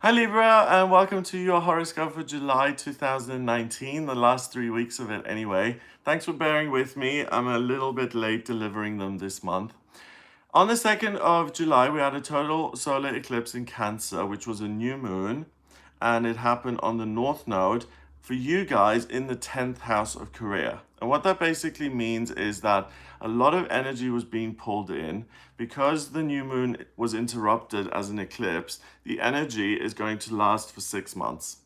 Hi Libra, and welcome to your horoscope for July 2019, the last 3 weeks of it anyway. Thanks for bearing with me. I'm a little bit late delivering them this month. On the 2nd of July, we had a total solar eclipse in Cancer, which was a new moon, and it happened on the North Node for you guys in the 10th house of career. And what that basically means is that a lot of energy was being pulled in because the new moon was interrupted as an eclipse. The energy is going to last for 6 months.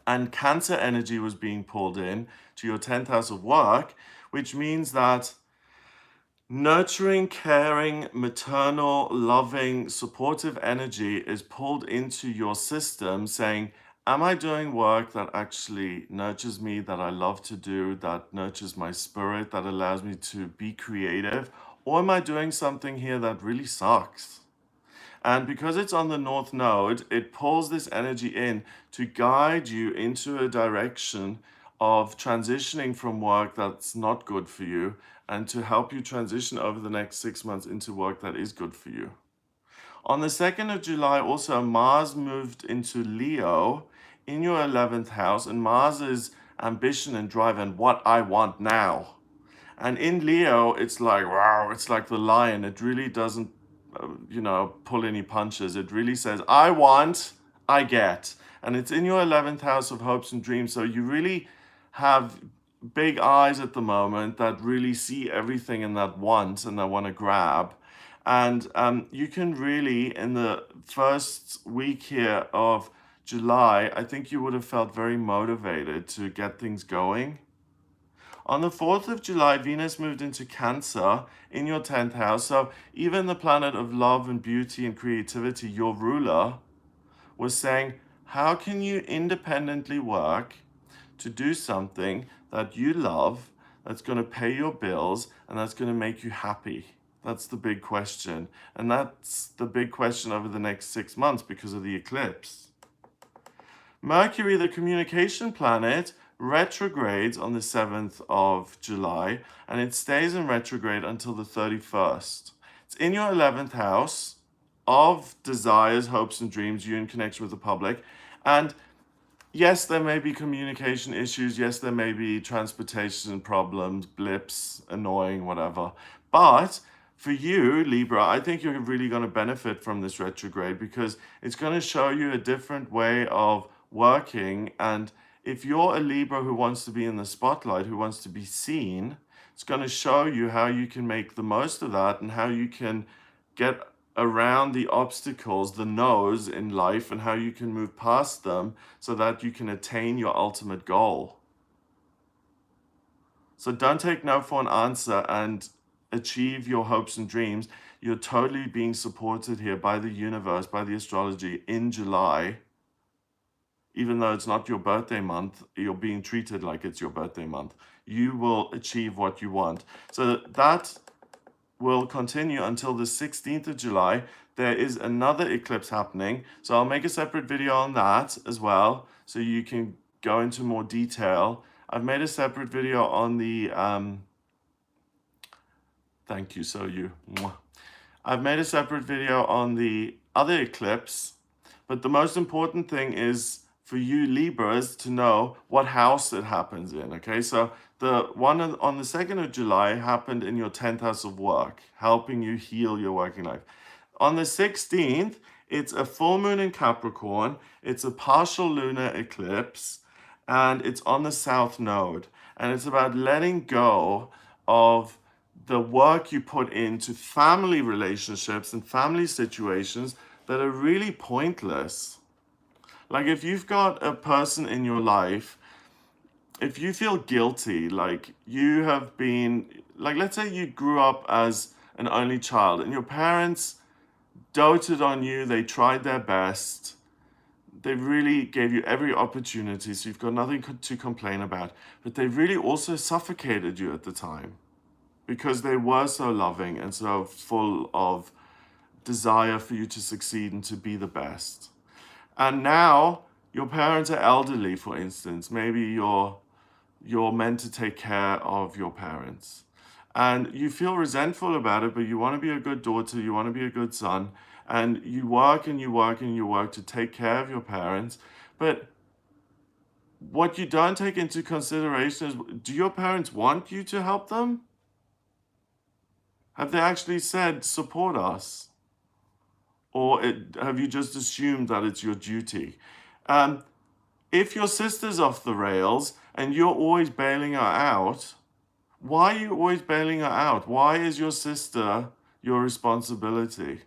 And Cancer energy was being pulled in to your 10th house of work, which means that nurturing, caring, maternal, loving, supportive energy is pulled into your system saying, am I doing work that actually nurtures me, that I love to do, that nurtures my spirit, that allows me to be creative? Or am I doing something here that really sucks? And because it's on the North Node, it pulls this energy in to guide you into a direction of transitioning from work that's not good for you and to help you transition over the next 6 months into work that is good for you. On the 2nd of July, also, Mars moved into Leo in your 11th house, and Mars is ambition and drive and what I want now. And in Leo, it's like, wow, it's like the lion. It really doesn't, pull any punches. It really says, I want, I get. And it's in your 11th house of hopes and dreams. So you really have big eyes at the moment that really see everything and that want and that want to grab. And you can really, in the first week here of July, I think you would have felt very motivated to get things going. On the 4th of July, Venus moved into Cancer in your 10th house. So even the planet of love and beauty and creativity, your ruler, was saying, how can you independently work to do something that you love, that's going to pay your bills, and that's going to make you happy? That's the big question. And that's the big question over the next 6 months because of the eclipse. Mercury, the communication planet, retrogrades on the 7th of July, and it stays in retrograde until the 31st. It's in your 11th house of desires, hopes, and dreams, you in connection with the public. And yes, there may be communication issues. Yes, there may be transportation problems, blips, annoying, whatever. But for you, Libra, I think you're really going to benefit from this retrograde because it's going to show you a different way of working. And if you're a Libra who wants to be in the spotlight, who wants to be seen, it's going to show you how you can make the most of that and how you can get around the obstacles, the no's in life, and how you can move past them so that you can attain your ultimate goal. So don't take no for an answer and achieve your hopes and dreams. You're totally being supported here by the universe, by the astrology in July. Even though it's not your birthday month, you're being treated like it's your birthday month. You will achieve what you want. So that will continue until the 16th of July. There is another eclipse happening. So I'll make a separate video on that as well, so you can go into more detail. I've made a separate video on the, thank you, so you. Mwah. I've made a separate video on the other eclipse, but the most important thing is for you Libras to know what house it happens in, okay? So the one on the 2nd of July happened in your 10th house of work, helping you heal your working life. On the 16th, it's a full moon in Capricorn, it's a partial lunar eclipse, and it's on the South Node. And it's about letting go of the work you put into family relationships and family situations that are really pointless. Like if you've got a person in your life, if you feel guilty, like you have been, like let's say you grew up as an only child and your parents doted on you, they tried their best, they really gave you every opportunity, so you've got nothing to complain about, but they really also suffocated you at the time because they were so loving and so full of desire for you to succeed and to be the best. And now your parents are elderly, for instance. Maybe you're meant to take care of your parents. And you feel resentful about it, but you want to be a good daughter, you want to be a good son. and you work and you work and you work to take care of your parents. But what you don't take into consideration is, do your parents want you to help them? Have they actually said, support us? Or have you just assumed that it's your duty? If your sister's off the rails and you're always bailing her out, why are you always bailing her out? Why is your sister your responsibility?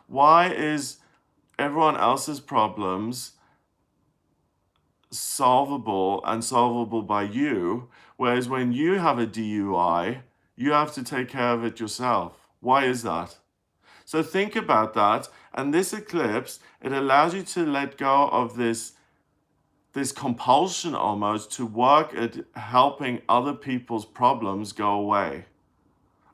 Why is everyone else's problems solvable and solvable by you, whereas when you have a DUI, you have to take care of it yourself? Why is that? So think about that. And this eclipse, it allows you to let go of this compulsion almost to work at helping other people's problems go away.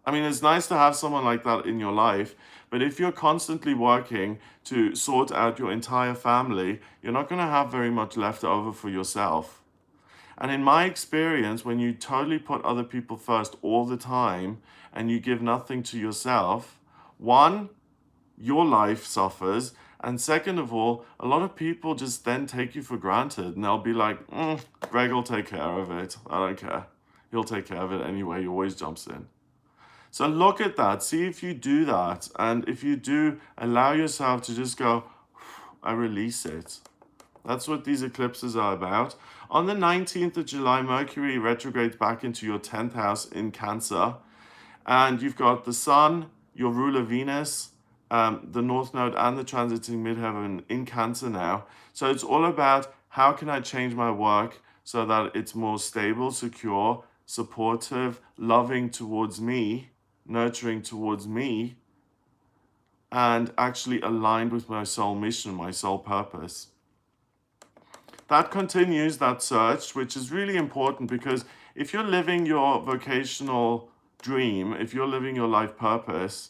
I mean, it's nice to have someone like that in your life, but if you're constantly working to sort out your entire family, you're not going to have very much left over for yourself. And in my experience, when you totally put other people first all the time and you give nothing to yourself, one, your life suffers. And second of all, a lot of people just then take you for granted and they'll be like, Greg will take care of it. I don't care. He'll take care of it anyway. He always jumps in. So look at that. See if you do that. And if you do, allow yourself to just go, I release it. That's what these eclipses are about. On the 19th of July, Mercury retrogrades back into your 10th house in Cancer. And you've got the Sun, your ruler Venus, the North Node, and the transiting midheaven in Cancer now. So it's all about, how can I change my work so that it's more stable, secure, supportive, loving towards me, nurturing towards me, and actually aligned with my soul mission, my soul purpose. That continues, that search, which is really important, because if you're living your vocational dream, if you're living your life purpose,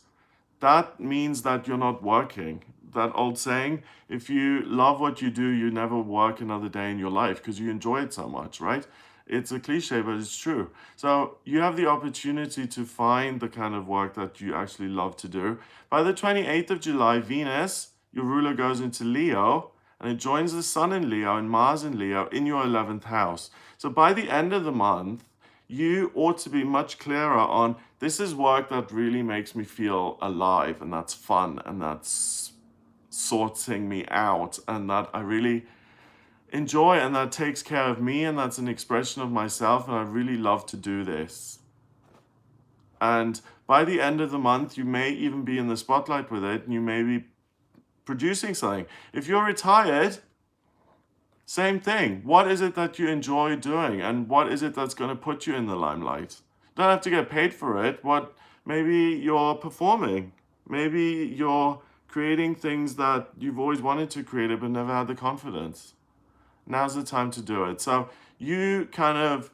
that means that you're not working. That old saying, if you love what you do, you never work another day in your life because you enjoy it so much, right? It's a cliche, but it's true. So you have the opportunity to find the kind of work that you actually love to do. By the 28th of July, Venus, your ruler, goes into Leo, and it joins the Sun in Leo and Mars in Leo in your 11th house. So by the end of the month, you ought to be much clearer on, this is work that really makes me feel alive, and that's fun, and that's sorting me out, and that I really enjoy, and that takes care of me, and that's an expression of myself, and I really love to do this. And by the end of the month, you may even be in the spotlight with it, and you may be producing something. If you're retired, same thing. What is it that you enjoy doing, and what is it that's going to put you in the limelight? You don't have to get paid for it. Maybe you're performing. Maybe you're creating things that you've always wanted to create but never had the confidence. Now's the time to do it. So you kind of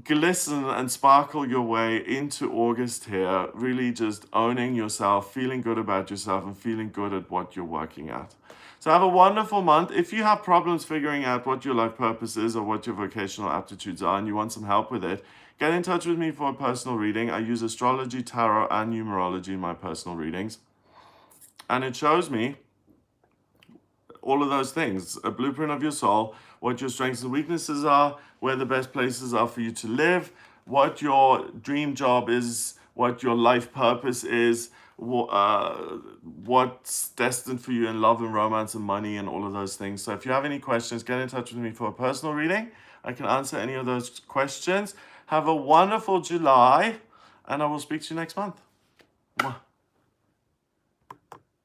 glisten and sparkle your way into August here, really just owning yourself, feeling good about yourself, and feeling good at what you're working at. So have a wonderful month. If you have problems figuring out what your life purpose is or what your vocational aptitudes are and you want some help with it, get in touch with me for a personal reading. I use astrology, tarot, and numerology in my personal readings. And it shows me all of those things, a blueprint of your soul, what your strengths and weaknesses are, where the best places are for you to live, what your dream job is, what your life purpose is, what's destined for you in love and romance and money and all of those things. So if you have any questions, get in touch with me for a personal reading. I can answer any of those questions. Have a wonderful July, and I will speak to you next month. Mwah.